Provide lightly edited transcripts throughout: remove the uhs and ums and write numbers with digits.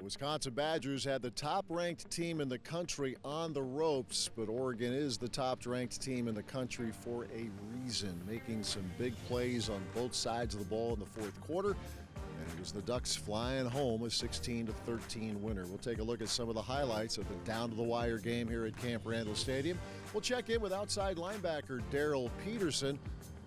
The Wisconsin Badgers had the top-ranked team in the country on the ropes, but Oregon is the top-ranked team in the country for a reason, making some big plays on both sides of the ball in the fourth quarter. And it was the Ducks flying home, a 16-13 winner. We'll take a look at some of the highlights of the down-to-the-wire game here at Camp Randall Stadium. We'll check in with outside linebacker Darryl Peterson.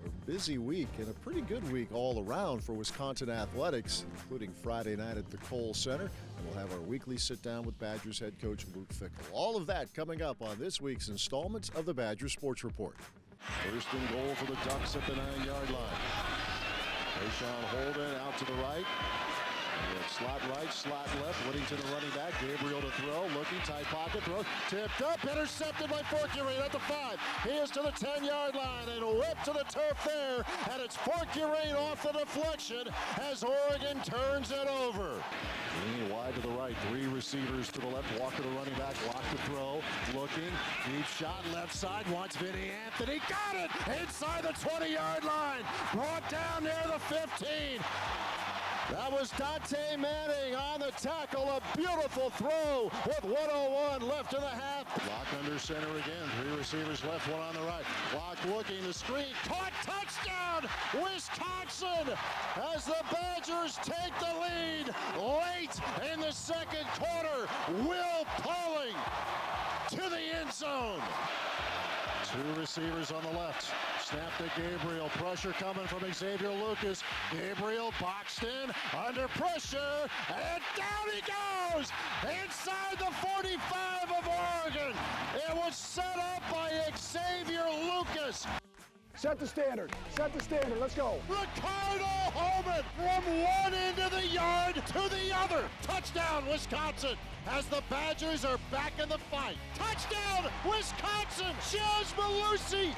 A busy week and a pretty good week all around for Wisconsin athletics, including Friday night at the Kohl Center. And we'll have our weekly sit-down with Badgers head coach Luke Fickell. All of that coming up on this week's installment of the Badgers Sports Report. First and goal for the Ducks at the 9-yard line. Rashawn Holden out to the right. Slot right, slot left. Whittington, the running back. Gabriel to throw. Looking, tight pocket, throw. Tipped up, intercepted by Forkurian at the 5. He is to the 10-yard line and whipped to the turf there. And it's Forkurian off the deflection as Oregon turns it over. Leaning wide to the right. 3 receivers to the left. Walker, the running back. Lock to throw. Looking. Deep shot left side. Wants Vinny Anthony. Got it! Inside the 20-yard line. Brought down near the 15. That was Dante Manning on the tackle. A beautiful throw with 1:01 left in the half. Lock under center again. 3 receivers left, 1 on the right. Lock looking, the screen. Caught, touchdown, Wisconsin, as the Badgers take the lead late in the second quarter. Will Pauling to the end zone. 2 receivers on the left. Snap to Gabriel. Pressure coming from Xavier Lucas. Gabriel boxed in, under pressure, and down he goes! Inside the 45 of Oregon. It was set up by Xavier Lucas. Set the standard. Set the standard. Let's go. Ricardo Holman from one end of the yard to the other. Touchdown, Wisconsin, as the Badgers are back in the fight. Touchdown, Wisconsin. Jez Malusi,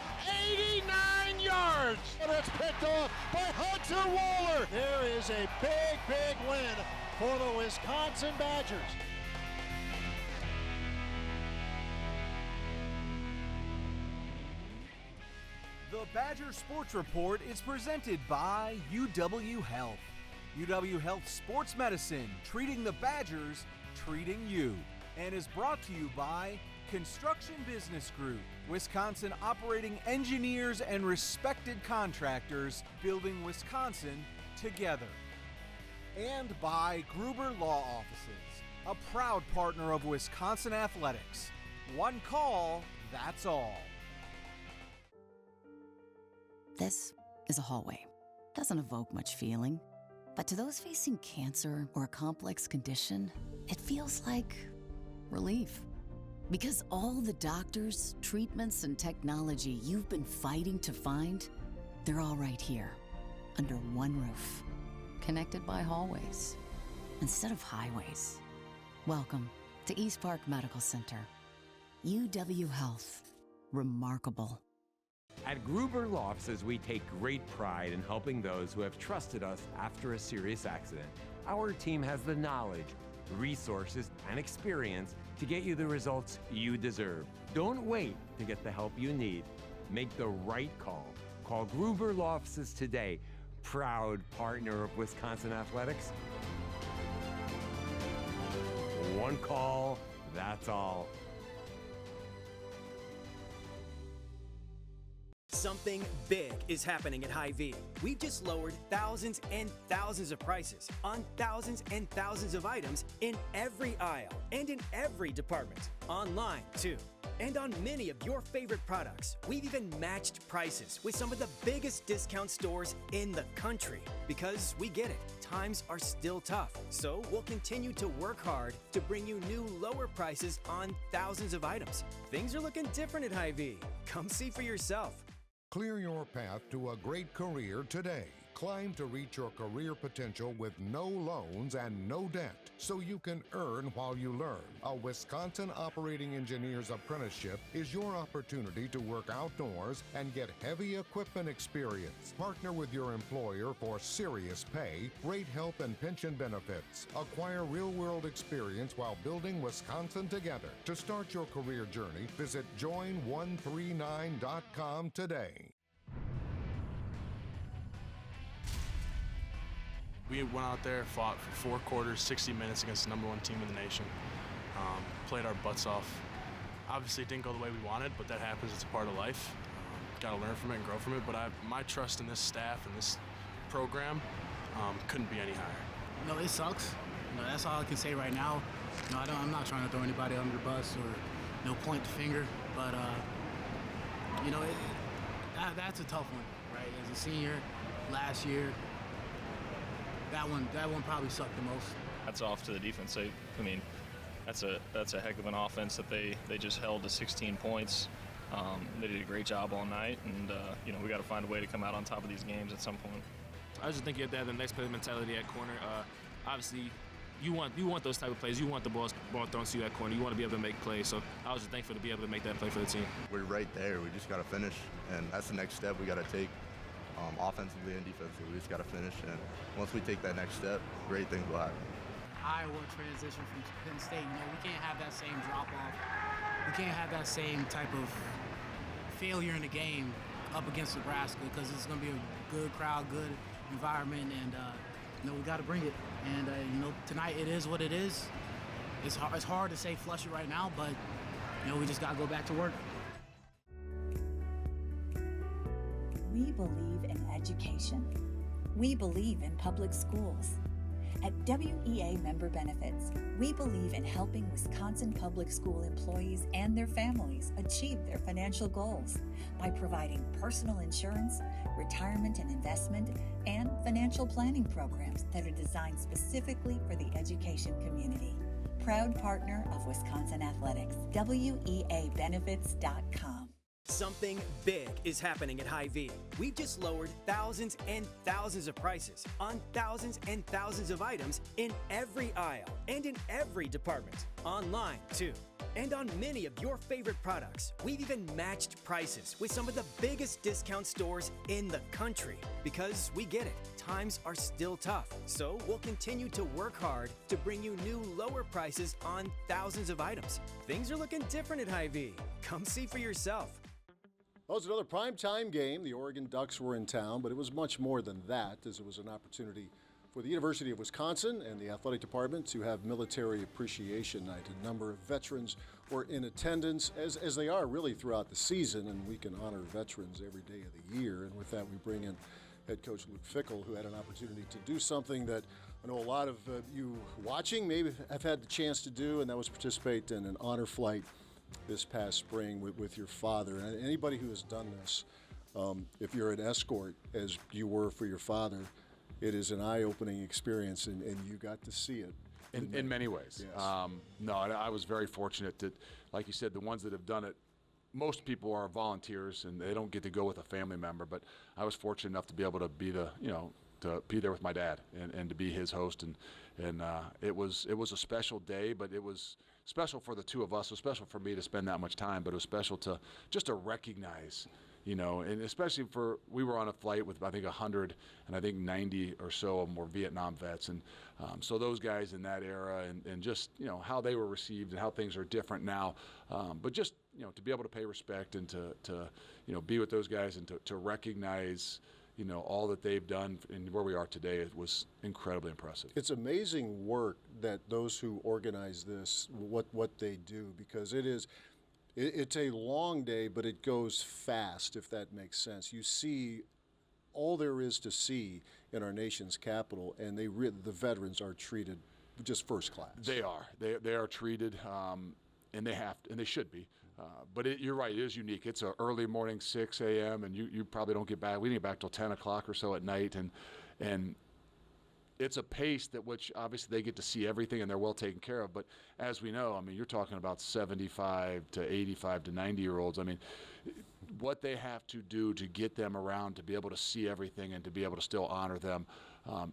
89 yards. And it's picked off by Hunter Waller. There is a big, big win for the Wisconsin Badgers. The Badger Sports Report is presented by UW Health. UW Health Sports Medicine, treating the Badgers, treating you. And is brought to you by Construction Business Group, Wisconsin operating engineers and respected contractors, building Wisconsin together. And by Gruber Law Offices, a proud partner of Wisconsin athletics. One call, that's all. This is a hallway. Doesn't evoke much feeling. But to those facing cancer or a complex condition, it feels like relief. Because all the doctors, treatments, and technology you've been fighting to find, they're all right here, under one roof, connected by hallways instead of highways. Welcome to East Park Medical Center. UW Health. Remarkable. At Gruber Law Offices, we take great pride in helping those who have trusted us after a serious accident. Our team has the knowledge, resources, and experience to get you the results you deserve. Don't wait to get the help you need. Make the right call. Call Gruber Law Offices today, proud partner of Wisconsin athletics. One call, that's all. Something big is happening at Hy-Vee. We've just lowered thousands and thousands of prices on thousands and thousands of items in every aisle and in every department. Online, too. And on many of your favorite products, we've even matched prices with some of the biggest discount stores in the country. Because we get it, times are still tough. So we'll continue to work hard to bring you new lower prices on thousands of items. Things are looking different at Hy-Vee. Come see for yourself. Clear your path to a great career today. Climb to reach your career potential with no loans and no debt, so you can earn while you learn. A Wisconsin Operating Engineer's Apprenticeship is your opportunity to work outdoors and get heavy equipment experience. Partner with your employer for serious pay, great health and pension benefits. Acquire real-world experience while building Wisconsin together. To start your career journey, visit join139.com today. We went out there, fought for 4 quarters, 60 minutes against the #1 team in the nation, played our butts off. Obviously, it didn't go the way we wanted, but that happens. It's a part of life. Got to learn from it and grow from it. But my trust in this staff and this program couldn't be any higher. No, it sucks. That's all I can say right now. I'm not trying to throw anybody under the bus or point the finger, but that's a tough one, right? As a senior, last year, that one probably sucked the most. That's off to the defense. That's a heck of an offense that they just held to 16 points. They did a great job all night, and we got to find a way to come out on top of these games at some point. I just think you have to have the next play mentality at corner. Obviously, you want those type of plays. You want the ball thrown to you at corner. You want to be able to make plays. So I was just thankful to be able to make that play for the team. We're right there. We just got to finish, and that's the next step we got to take, offensively and defensively. We just got to finish, and once we take that next step, great things will happen. Iowa transition from Penn State. We can't have that same drop-off. We can't have that same type of failure in the game up against Nebraska, because it's going to be a good crowd, good environment, and we got to bring it. And tonight it is what it is. It's hard to say flush it right now, but we just got to go back to work. We believe in education. We believe in public schools. At WEA Member Benefits, we believe in helping Wisconsin public school employees and their families achieve their financial goals by providing personal insurance, retirement and investment, and financial planning programs that are designed specifically for the education community. Proud partner of Wisconsin Athletics, WEAbenefits.com. Something big is happening at Hy-Vee. We've just lowered thousands and thousands of prices on thousands and thousands of items in every aisle and in every department. Online, too. And on many of your favorite products, we've even matched prices with some of the biggest discount stores in the country. Because we get it, times are still tough. So we'll continue to work hard to bring you new lower prices on thousands of items. Things are looking different at Hy-Vee. Come see for yourself. Well, it was another primetime game. The Oregon Ducks were in town, but it was much more than that, as it was an opportunity for the University of Wisconsin and the athletic department to have Military Appreciation Night. A number of veterans were in attendance, as they are really throughout the season, and we can honor veterans every day of the year. And with that, we bring in head coach Luke Fickell, who had an opportunity to do something that I know a lot of you watching maybe have had the chance to do, and that was participate in an honor flight this past spring with your father. And anybody who has done this, if you're an escort, as you were for your father, it is an eye-opening experience, and you got to see it. In many ways. Yes. No, I was very fortunate that, like you said, the ones that have done it, most people are volunteers, and they don't get to go with a family member, but I was fortunate enough to be able to be to be there with my dad and to be his host, and it was a special day, but it was special for the two of us. It was special for me to spend that much time, but it was special to just to recognize, and especially we were on a flight with I think 100, and I think 90 or so of them were Vietnam vets, and so those guys in that era, and just how they were received and how things are different now, but just to be able to pay respect and to be with those guys and to recognize all that they've done and where we are today, it was incredibly impressive. It's amazing work that those who organize this, what they do, because it's a long day, but it goes fast, if that makes sense. You see all there is to see in our nation's capital, and the veterans are treated just first class. They are. They are treated, and they should be. But you're right, it is unique. It's an early morning, 6 a.m., and you probably don't get back. We didn't get back till 10 o'clock or so at night, and it's a pace that which obviously they get to see everything and they're well taken care of. But as we know, you're talking about 75 to 85 to 90-year-olds. What they have to do to get them around to be able to see everything and to be able to still honor them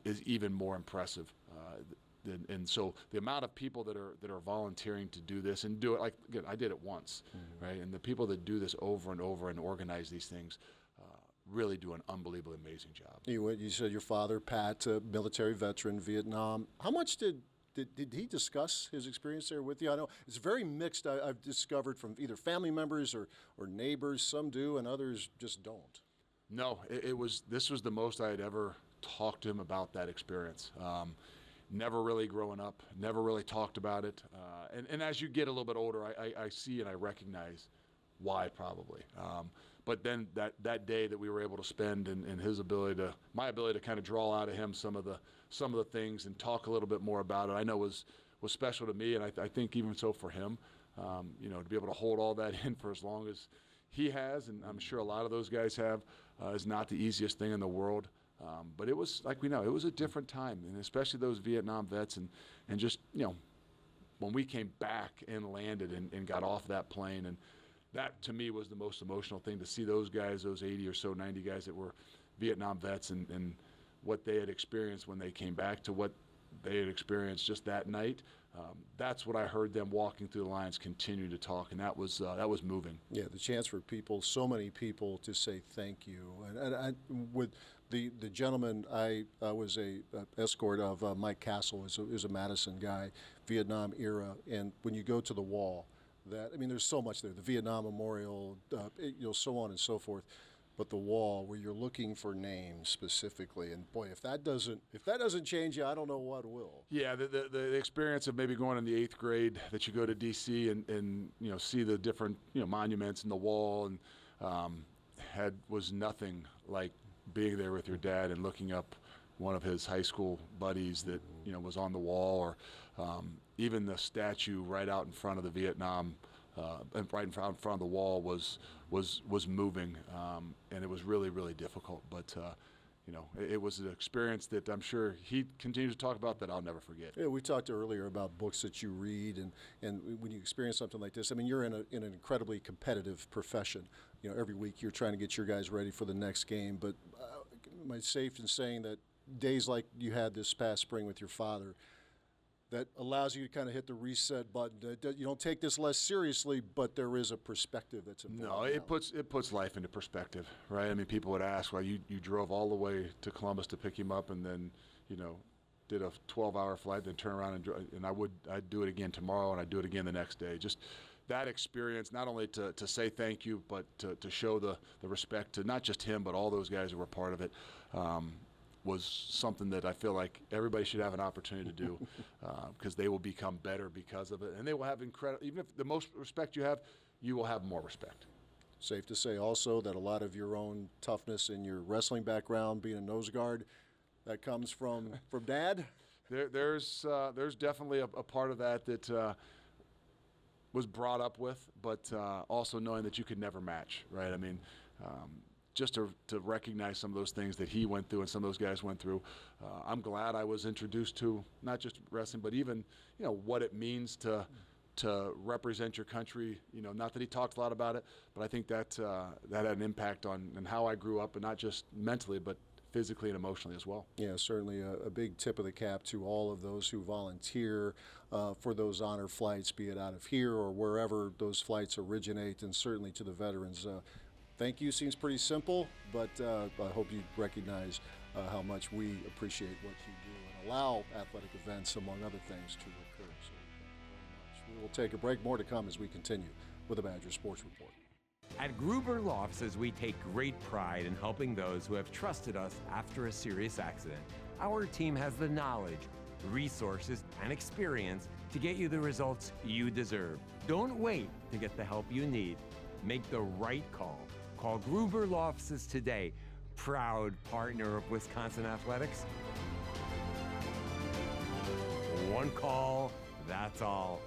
is even more impressive. And so the amount of people that are volunteering to do this and do it, like again, I did it once, right? And the people that do this over and over and organize these things really do an unbelievably amazing job. You said your father, Pat, a military veteran, Vietnam. How much did he discuss his experience there with you? I know it's very mixed. I've discovered from either family members or neighbors. Some do, and others just don't. No, this was the most I had ever talk to him about that experience. Never really growing up, never really talked about it. And as you get a little bit older, I see and I recognize why probably. But then that day that we were able to spend and my ability to kind of draw out of him some of the things and talk a little bit more about it, I know was special to me, and I think even so for him, to be able to hold all that in for as long as he has, and I'm sure a lot of those guys have, is not the easiest thing in the world. But it was, like we know, it was a different time, and especially those Vietnam vets, and just, when we came back and landed and got off that plane, and that to me was the most emotional thing, to see those guys, those 80 or so, 90 guys that were Vietnam vets, and what they had experienced when they came back to what they had experienced just that night. That's what I heard them walking through the lines continue to talk, and that was moving. Yeah, the chance for so many people to say thank you. And I, with the gentleman, I was a escort of Mike Castle, is a Madison guy, Vietnam era, and when you go to the wall, there's so much there, the Vietnam Memorial, so on and so forth. But the wall where you're looking for names specifically, and boy, if that doesn't change you, I don't know what will. Yeah, the experience of maybe going in the 8th grade, that you go to D.C. and see the different monuments and the wall, and was nothing like being there with your dad and looking up one of his high school buddies that was on the wall, or even the statue right out in front of the Vietnam. Right in front of the wall was moving, and it was really, really difficult. But it was an experience that I'm sure he continues to talk about that I'll never forget. Yeah, we talked earlier about books that you read, and when you experience something like this, you're in an incredibly competitive profession. Every week you're trying to get your guys ready for the next game. But am I safe in saying that days like you had this past spring with your father, that allows you to kind of hit the reset button? You don't take this less seriously, but there is a perspective that's important. No, it puts life into perspective, right? People would ask, well, you drove all the way to Columbus to pick him up, and then did a 12-hour flight, then turn around and I'd do it again tomorrow, and I'd do it again the next day. Just that experience, not only to say thank you, but to show the respect to not just him, but all those guys who were part of it. Was something that I feel like everybody should have an opportunity to do, because they will become better because of it, and they will have even if the most respect you have, you will have more respect. Safe to say also that a lot of your own toughness in your wrestling background, being a nose guard, that comes from Dad? There's definitely a part of that was brought up with, but also knowing that you could never match, right? Just to recognize some of those things that he went through and some of those guys went through. I'm glad I was introduced to not just wrestling, but even what it means to represent your country. Not that he talked a lot about it, but I think that had an impact on how I grew up, and not just mentally, but physically and emotionally as well. Yeah, certainly a big tip of the cap to all of those who volunteer for those honor flights, be it out of here or wherever those flights originate, and certainly to the veterans. Thank you seems pretty simple, but I hope you recognize how much we appreciate what you do and allow athletic events, among other things, to occur. So thank you very much. We will take a break. More to come as we continue with the Badger Sports Report. At Gruber Law Offices, we take great pride in helping those who have trusted us after a serious accident. Our team has the knowledge, resources, and experience to get you the results you deserve. Don't wait to get the help you need. Make the right call. Call Gruber Law Offices today, proud partner of Wisconsin Athletics. One call, that's all.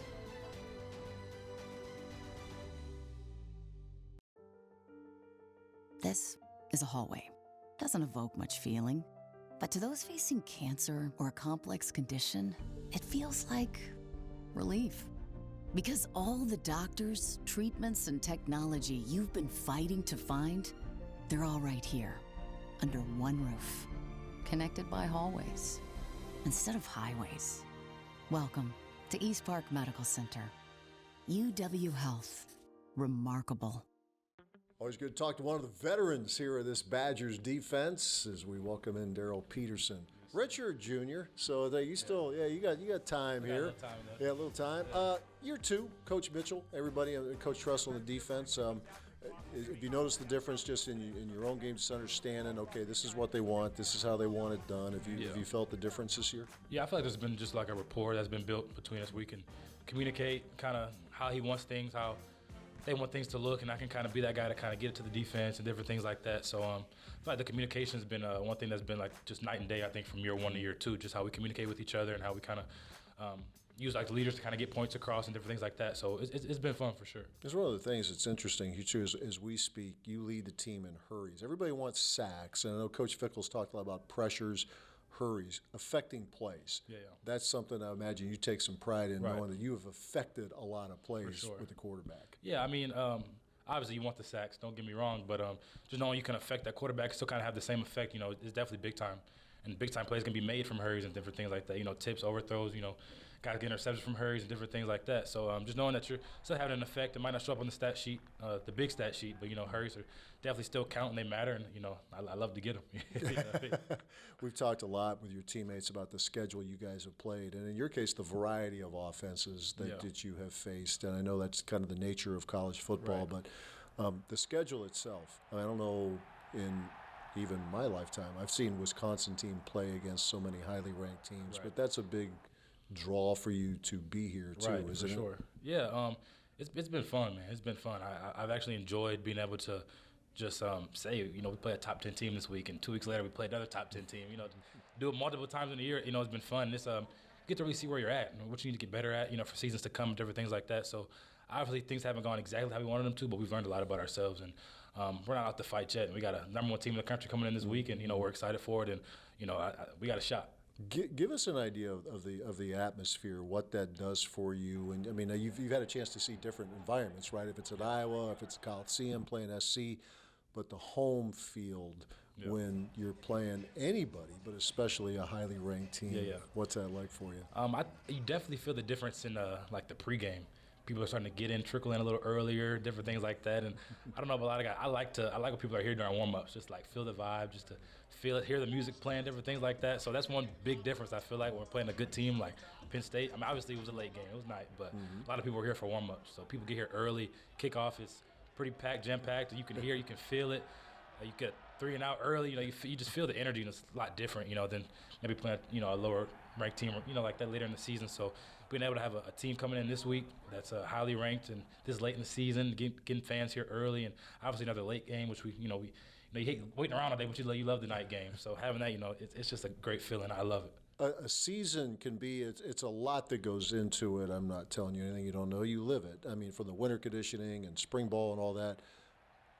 This is a hallway. Doesn't evoke much feeling. But to those facing cancer or a complex condition, it feels like relief. Because all the doctors, treatments, and technology you've been fighting to find, they're all right here, under one roof, connected by hallways instead of highways. Welcome to East Park Medical Center. UW Health. Remarkable. Always good to talk to one of the veterans here of this Badgers defense as we welcome in Darryl Peterson. Redshirt-Junior, so you still, you got time here. A little time. Year 2, Coach Mitchell, everybody, Coach Trussell on the defense. Have you noticed the difference just in your own game, just understanding, okay, this is what they want, this is how they want it done? Have you felt the difference this year? Yeah, I feel like there's been just like a rapport that's been built between us. We can communicate kind of how he wants things, how they want things to look, and I can kind of be that guy to kind of get it to the defense and different things like that. So I feel like the communication has been one thing that's been like just night and day, I think, from year one to year two, just how we communicate with each other and how we kind of use like the leaders to kind of get points across and different things like that. So it's been fun for sure. It's one of the things that's interesting, you too, as we speak, you lead the team in hurries. Everybody wants sacks, and I know Coach Fickell's talked a lot about pressures, hurries, affecting plays. Yeah. That's something I imagine you take some pride in, knowing that you have affected a lot of plays with the quarterback. Yeah, I mean, obviously you want the sacks, don't get me wrong, but just knowing you can affect that quarterback, still kind of have the same effect, you know, it's definitely big time. And big time plays can be made from hurries and different things like that, you know, tips, overthrows, you know, guys get interceptions from hurries and different things like that. So just knowing that you're still having an effect, it might not show up on the stat sheet, the big stat sheet, but, you know, hurries are definitely still count and they matter, and, you know, I love to get them. We've talked a lot with your teammates about the schedule you guys have played, and in your case, the variety of offenses that you have faced, and I know that's kind of the nature of college football, but the schedule itself, I don't know in even my lifetime, I've seen Wisconsin team play against so many highly ranked teams, but that's a big draw for you to be here too, isn't it? Sure. Yeah, it's been fun, man. It's been fun. I've actually enjoyed being able to just say, you know, we play a top 10 team this week, and 2 weeks later we play another top 10 team. You know, do it multiple times in a year. You know, it's been fun. It's you get to really see where you're at and what you need to get better at. You know, for seasons to come, different things like that. So obviously things haven't gone exactly how we wanted them to, but we've learned a lot about ourselves, and we're not out to fight yet. And we got a #1 team in the country coming in this week, and you know we're excited for it, and you know we got a shot. Give us an idea of the atmosphere, what that does for you. And I mean, you've had a chance to see different environments, right? If it's at Iowa, if it's Coliseum playing SC, but the home field when you're playing anybody, but especially a highly ranked team. What's that like for you? You definitely feel the difference in like the pregame. People are starting to get in, trickle in a little earlier, different things like that. And I don't know, but a lot of guys, I like when people are here during warm-ups, just like feel the vibe, just to feel it, hear the music playing, different things like that. So that's one big difference I feel like when we're playing a good team like Penn State. I mean, obviously it was a late game, it was night, but a lot of people were here for warm-ups. So people get here early. Kickoff is pretty packed, jam-packed. You can hear, you can feel it. You get 3 and out early. You know, you just feel the energy, and it's a lot different, you know, than maybe playing, you know, a lower-ranked team, you know, like that later in the season. So being able to have a team coming in this week that's highly ranked and this late in the season, getting fans here early, and obviously another late game, which we you hate waiting around all day, but you love the night game. So having that, you know, it's just a great feeling. I love it. A season can be, it's a lot that goes into it. I'm not telling you anything you don't know. You live it. I mean, from the winter conditioning and spring ball and all that.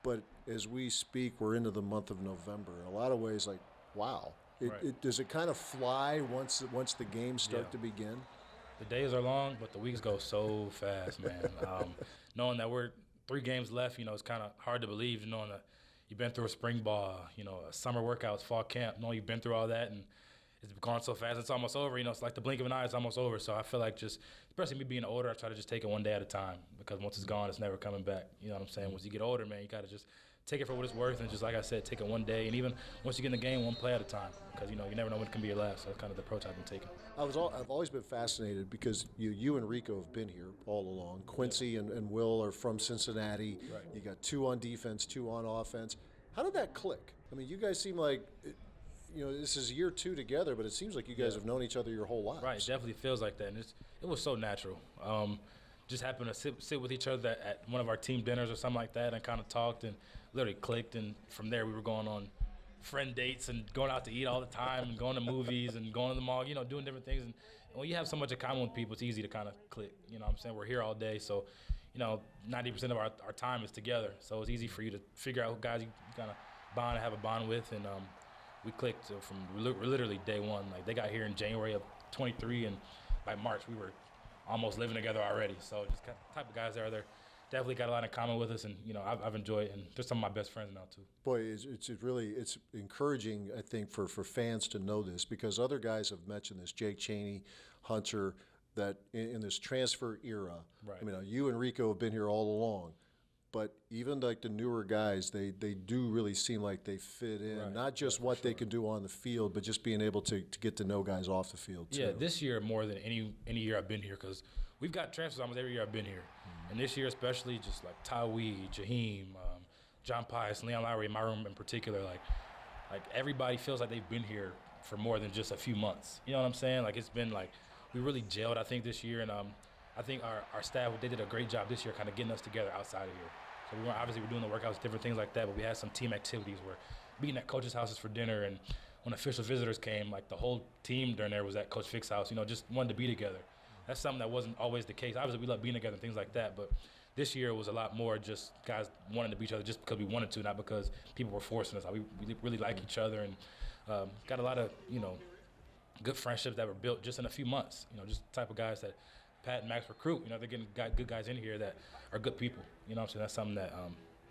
But as we speak, we're into the month of November. In a lot of ways, like, wow. Does it kind of fly once the games start to begin? The days are long, but the weeks go so fast, man. Knowing that we're 3 games left, you know, it's kind of hard to believe, knowing that you've been through a spring ball, you know, summer workouts, fall camp, knowing you've been through all that, and it's gone so fast, it's almost over. You know, it's like the blink of an eye, it's almost over. So I feel like just, especially me being older, I try to just take it one day at a time, because once it's gone, it's never coming back. You know what I'm saying? Once you get older, man, you got to just take it for what it's worth, and just like I said, take it one day, and even once you get in the game, one play at a time, because you know you never know when it can be your last. So that's kind of the approach I've been taking. I've always been fascinated because you and Rico have been here all along. Quincy and Will are from Cincinnati. Right. You got 2 on defense, 2 on offense. How did that click? I mean, you guys seem like, you know, this is year 2 together, but it seems like you guys have known each other your whole lives. Right, it definitely feels like that, and it was so natural. Just happened to sit with each other at one of our team dinners or something like that, and kind of talked and literally clicked. And from there, we were going on friend dates and going out to eat all the time and going to movies and going to the mall, you know, doing different things. And when you have so much in common with people, it's easy to kind of click. You know what I'm saying? We're here all day, so, you know, 90% of our time is together. So it's easy for you to figure out who guys you kind of bond and have a bond with. And we clicked from literally day one. Like, they got here in January of 23, and by March we were almost living together already. So just kind of type of guys they're definitely got a lot in common with us, and you know I've enjoyed it, and they're some of my best friends now too. Boy, it's encouraging, I think, for fans to know this, because other guys have mentioned this, Jake Chaney, Hunter, that in this transfer era, right. I mean, you and Rico have been here all along, but even like the newer guys, they do really seem like they fit in, right. not just what they can do on the field, but just being able to get to know guys off the field too. Yeah, this year more than any year I've been here, because we've got transfers almost every year I've been here. And this year especially, just like Tawee, Jaheim, John Pius, Leon Lowry in my room in particular, like everybody feels like they've been here for more than just a few months. You know what I'm saying? Like it's been like we really gelled, I think, this year. And I think our staff, they did a great job this year kind of getting us together outside of here. So we're doing the workouts, different things like that, but we had some team activities where being at coaches' houses for dinner, and when official visitors came, like the whole team during there was at Coach Fick's house, just wanted to be together. That's something that wasn't always the case. Obviously, we love being together and things like that, but this year it was a lot more just guys wanting to be each other just because we wanted to, not because people were forcing us. We really like each other, and got a lot of, good friendships that were built just in a few months. Just the type of guys that Pat and Max recruit. They're getting good guys in here that are good people. You know what I'm saying? That's something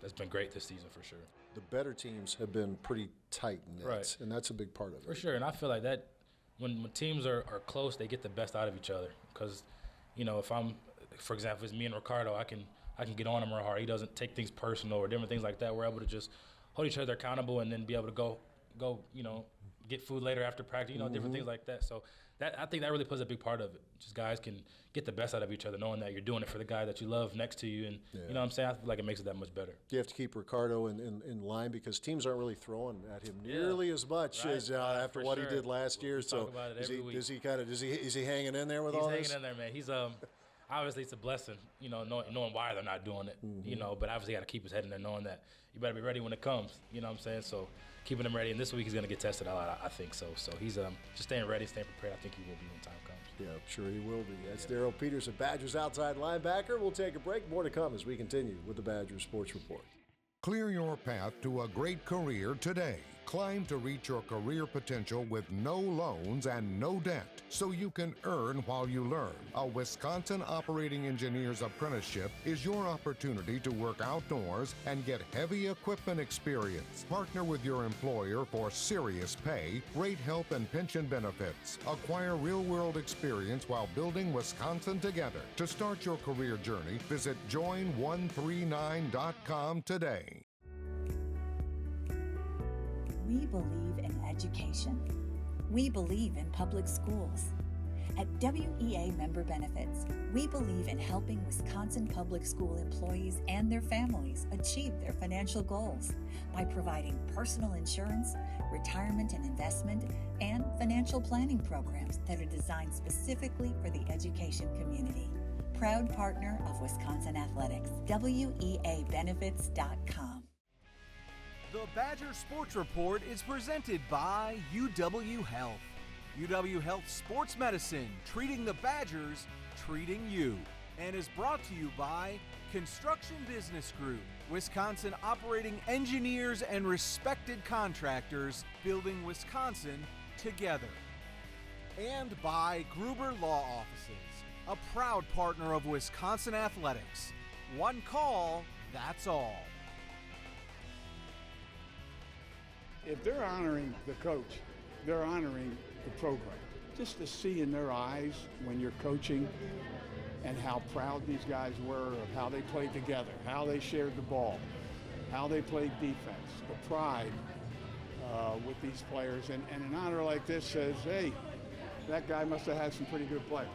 that's been great this season for sure. The better teams have been pretty tight-knit, right, and that's a big part of it. For sure, and I feel like that when teams are close, they get the best out of each other. Because, if I'm, for example, it's me and Ricardo, I can get on him real hard. He doesn't take things personal or different things like that. We're able to just hold each other accountable and then be able to go, get food later after practice, different things like that. So I think that really plays a big part of it. Just guys can get the best out of each other, knowing that you're doing it for the guy that you love next to you. And you know what I'm saying? I feel like it makes it that much better. You have to keep Ricardo in line because teams aren't really throwing at him nearly as much as after what he did last year. So is he hanging in there with all this? He's hanging in there, man. He's obviously it's a blessing, knowing why they're not doing it, but obviously got to keep his head in there, knowing that you better be ready when it comes. You know what I'm saying? So keeping him ready, and this week he's going to get tested a lot, I think so. So he's just staying ready, staying prepared. I think he will be when time comes. Yeah, I'm sure he will be. That's Darryl Peterson, Badgers outside linebacker. We'll take a break. More to come as we continue with the Badgers Sports Report. Clear your path to a great career today. Climb to reach your career potential with no loans and no debt, so you can earn while you learn. A Wisconsin Operating Engineer's Apprenticeship is your opportunity to work outdoors and get heavy equipment experience. Partner with your employer for serious pay, great health and pension benefits. Acquire real-world experience while building Wisconsin together. To start your career journey, visit join139.com today. We believe in education. We believe in public schools. At WEA Member Benefits, we believe in helping Wisconsin public school employees and their families achieve their financial goals by providing personal insurance, retirement and investment, and financial planning programs that are designed specifically for the education community. Proud partner of Wisconsin Athletics, WEAbenefits.com. The Badger Sports Report is presented by UW Health. UW Health Sports Medicine, treating the Badgers, treating you. And is brought to you by Construction Business Group, Wisconsin operating engineers and respected contractors, building Wisconsin together. And by Gruber Law Offices, a proud partner of Wisconsin Athletics. One call, that's all. If they're honoring the coach, they're honoring the program. Just to see in their eyes when you're coaching and how proud these guys were of how they played together, how they shared the ball, how they played defense, the pride with these players. And an honor like this says, hey, that guy must have had some pretty good players.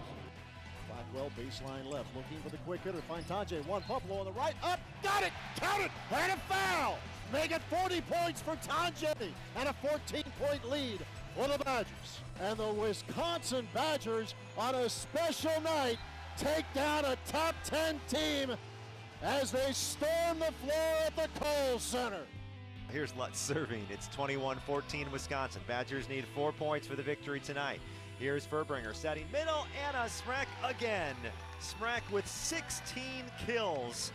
Blackwell, baseline left, looking for the quick hitter. Find Tajay, one, Buffalo on the right, up, got it, count it, and a foul! Make it 40 points for Tajay, and a 14-point lead for the Badgers. And the Wisconsin Badgers, on a special night, take down a top 10 team as they storm the floor at the Kohl Center. Here's Lutz serving. It's 21-14 Wisconsin. Badgers need 4 points for the victory tonight. Here's Furbringer setting middle, and a Smrek again. Smrek with 16 kills.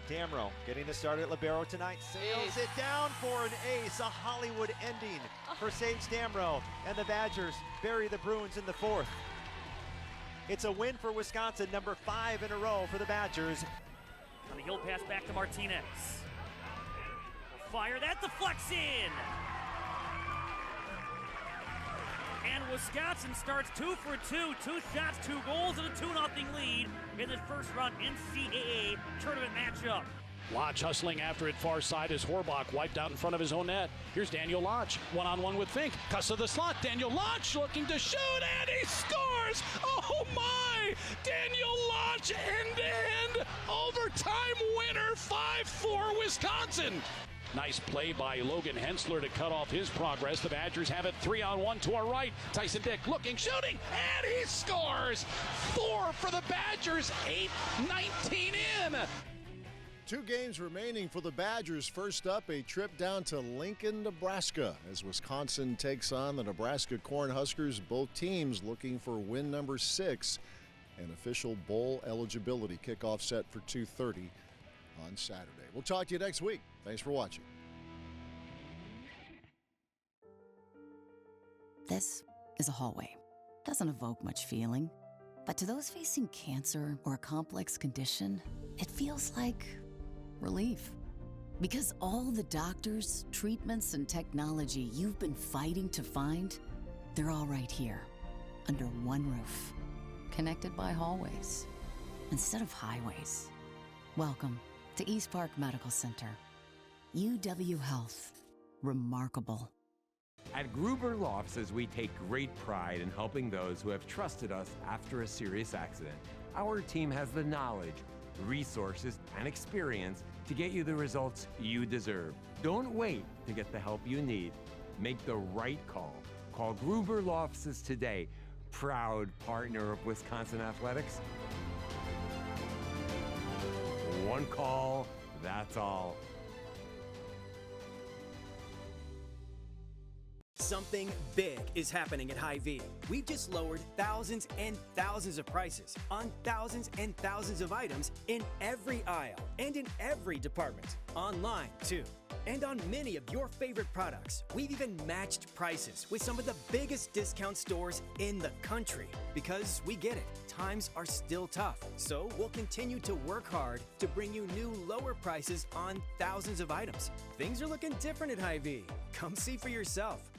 Damrow getting the start at libero tonight. Sails it down for an ace. A Hollywood ending for Sage Damrow. And the Badgers bury the Bruins in the fourth. It's a win for Wisconsin, number 5 in a row for the Badgers. On the heel pass back to Martinez. Fire that, deflects in. And Wisconsin starts 2 for 2, 2 shots, 2 goals, and a 2-0 lead in the first round NCAA tournament matchup. Lodge hustling after it far side as Horbach wiped out in front of his own net. Here's Daniel Lodge, one-on-one with Fink. Cuss to the slot, Daniel Lodge looking to shoot, and he scores! Oh my! Daniel Lodge launch, end-to-end overtime winner, 5-4 Wisconsin. Nice play by Logan Hensler to cut off his progress. The Badgers have it 3-on-1 to our right. Tyson Dick looking, shooting, and he scores! 4 for the Badgers, 8-19 in. 2 games remaining for the Badgers. First up, a trip down to Lincoln, Nebraska, as Wisconsin takes on the Nebraska Cornhuskers. Both teams looking for win number 6 and official bowl eligibility. Kickoff set for 2:30 on Saturday. We'll talk to you next week. Thanks for watching. This is a hallway. Doesn't evoke much feeling. But to those facing cancer or a complex condition, it feels like relief. Because all the doctors, treatments, and technology you've been fighting to find, they're all right here, under one roof, connected by hallways instead of highways. Welcome to East Park Medical Center. UW Health. Remarkable. At Gruber Law Offices, we take great pride in helping those who have trusted us after a serious accident. Our team has the knowledge, resources, and experience to get you the results you deserve. Don't wait to get the help you need. Make the right call. Call Gruber Law Offices today. Proud partner of Wisconsin Athletics. One call, that's all. Something big is happening at Hy-Vee. We've just lowered thousands and thousands of prices on thousands and thousands of items in every aisle and in every department. Online, too. And on many of your favorite products, we've even matched prices with some of the biggest discount stores in the country. Because we get it, times are still tough. So we'll continue to work hard to bring you new lower prices on thousands of items. Things are looking different at Hy-Vee. Come see for yourself.